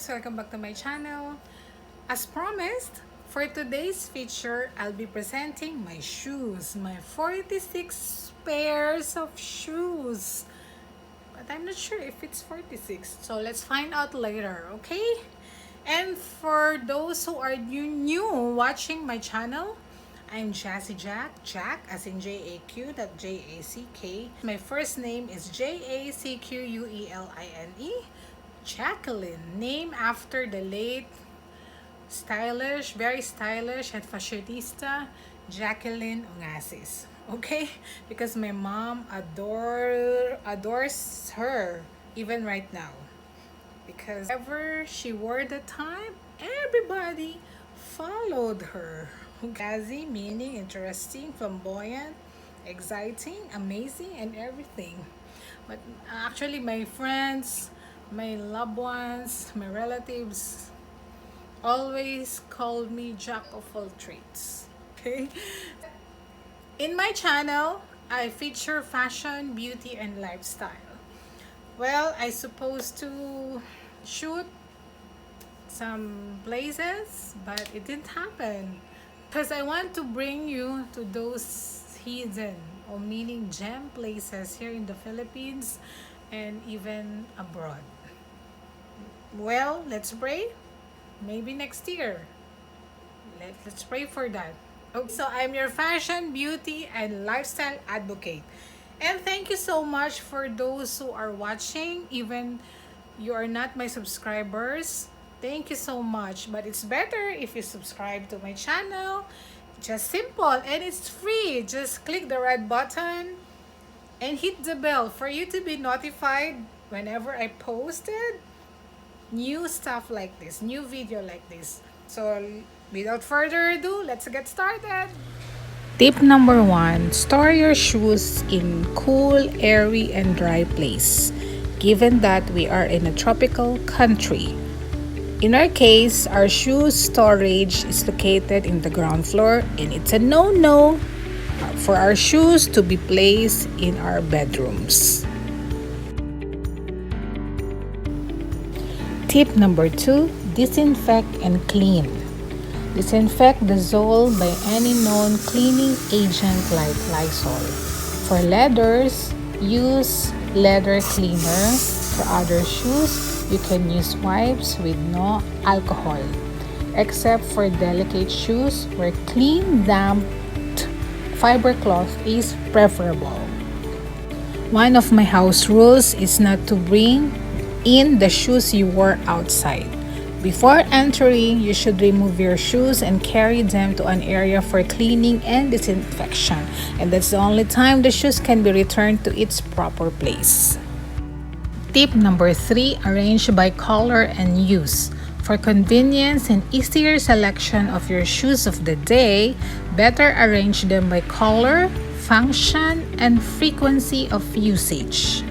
Peeps! Welcome back to my channel. As promised, for today's feature, I'll be presenting my shoes. My 46 pairs of shoes. But I'm not sure if it's 46. So let's find out later, okay? And for those who are new watching my channel, I'm Jazzy Jaq, Jaq as in J-A-Q, not J-A-C-K. My first name is Jacqueline, Jacqueline, named after the late stylish, very stylish and fashionista Jacqueline Onassis. Okay? Because my mom adores her even right now. Because whenever she wore the time, everybody followed her. Jazzy meaning interesting, flamboyant, exciting, amazing, and everything. But actually, my friends, my loved ones, my relatives always called me Jack of all trades. Okay? In my channel, I feature fashion, beauty, and lifestyle. Well, I supposed to shoot some places, but it didn't happen because I want to bring you to those hidden or meaning gem places here in the Philippines and even abroad. Well, let's pray. Maybe next year. Let's pray for that. Okay, so I'm your fashion, beauty, and lifestyle advocate. And thank you so much for those who are watching, even you are not my subscribers. Thank you so much. But it's better if you subscribe to my channel. Just simple and it's free. Just click the red button and hit the bell for you to be notified whenever I posted new stuff like this, new video like this. So without further ado, let's get started. Tip number 1, store your shoes in cool, airy, and dry place, given that we are in a tropical country. In our case, our shoes storage is located in the ground floor, and it's a no-no for our shoes to be placed in our bedrooms. Tip number 2, disinfect and clean. Disinfect the sole by any known cleaning agent like Lysol. For leathers, use leather cleaner. For other shoes, you can use wipes with no alcohol, except for delicate shoes where clean, damp fiber cloth is preferable. One of my house rules is not to bring in the shoes you wore outside. Before entering, you should remove your shoes and carry them to an area for cleaning and disinfection. And that's the only time the shoes can be returned to its proper place. Tip number 3, arrange by color and use. For convenience and easier selection of your shoes of the day, better arrange them by color, function, and frequency of usage.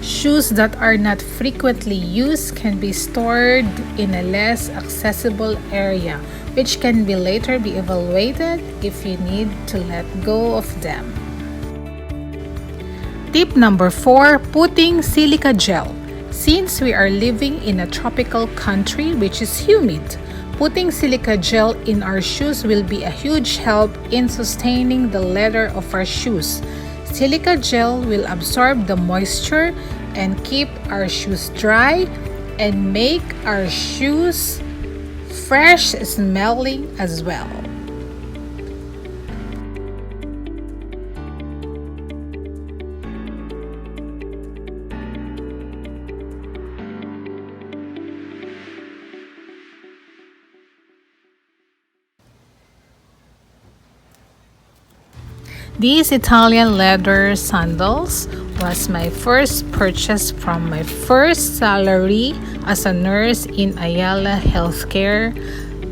Shoes that are not frequently used can be stored in a less accessible area, which can be later be evaluated if you need to let go of them. Tip number 4, putting silica gel. Since we are living in a tropical country which is humid, putting silica gel in our shoes will be a huge help in sustaining the leather of our shoes. Silica gel will absorb the moisture and keep our shoes dry and make our shoes fresh smelling as well. These Italian leather sandals was my first purchase from my first salary as a nurse in Ayala Healthcare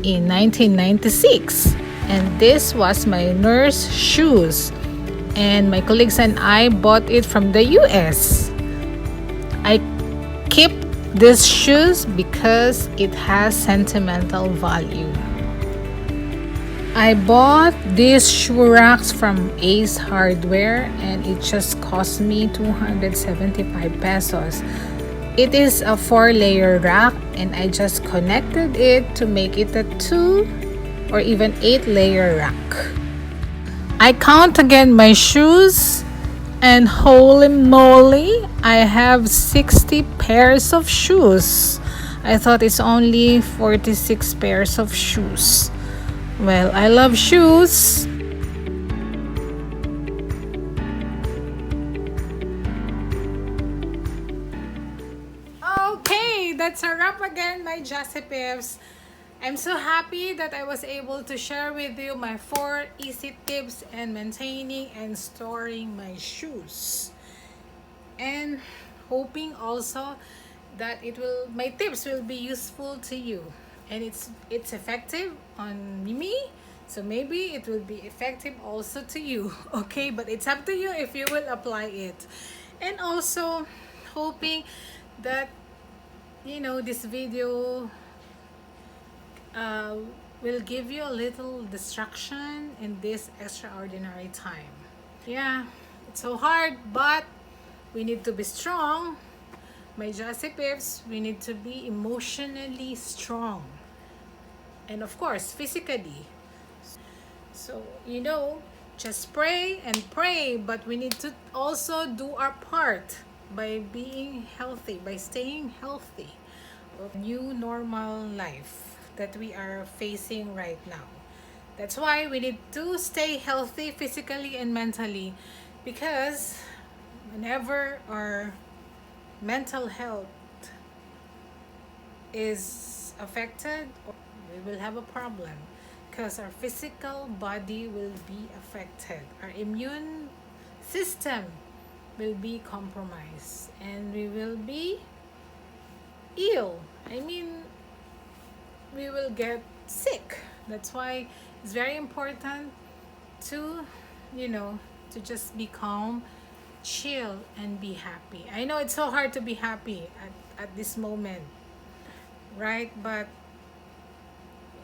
in 1996. And this was my nurse shoes. And my colleagues and I bought it from the US. I keep these shoes because it has sentimental value. I bought these shoe racks from Ace Hardware and it just cost me 275 pesos. It is a 4-layer rack and I just connected it to make it a 2 or even 8-layer rack. I count again my shoes and holy moly, I have 60 pairs of shoes. I thought it's only 46 pairs of shoes. Well, I love shoes. Okay, that's a wrap again, my Jazzy Peeps. I'm so happy that I was able to share with you my 4 easy tips in maintaining and storing my shoes. And hoping also that my tips will be useful to you and it's effective on me, so maybe it will be effective also to you. Okay, but it's up to you if you will apply it. And also hoping that this video will give you a little distraction in this extraordinary time. Yeah, it's so hard, but we need to be strong. My Jazzy Peeps, we need to be emotionally strong. And of course, physically. So, just pray and pray, but we need to also do our part by being healthy, by staying healthy. A new normal life that we are facing right now. That's why we need to stay healthy physically and mentally, because whenever our mental health is affected, we will have a problem because our physical body will be affected. Our immune system will be compromised and we will be ill. I mean, we will get sick. That's why it's very important to, to just be calm, chill, and be happy. I know it's so hard to be happy at this moment, right? But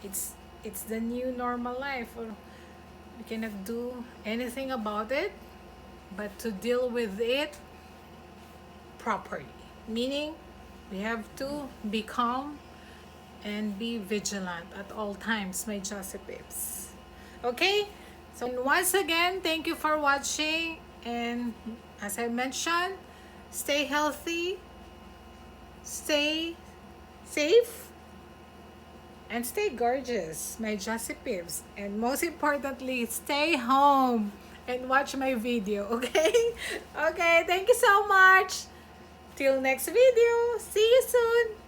it's the new normal life. We cannot do anything about it but to deal with it properly. Meaning, we have to be calm and be vigilant at all times, my Jazzy Peeps. Okay? So once again, thank you for watching. And as I mentioned, stay healthy, stay safe, and stay gorgeous, my Jazzy Peeps. And most importantly, stay home and watch my video, okay? Okay, thank you so much. Till next video. See you soon.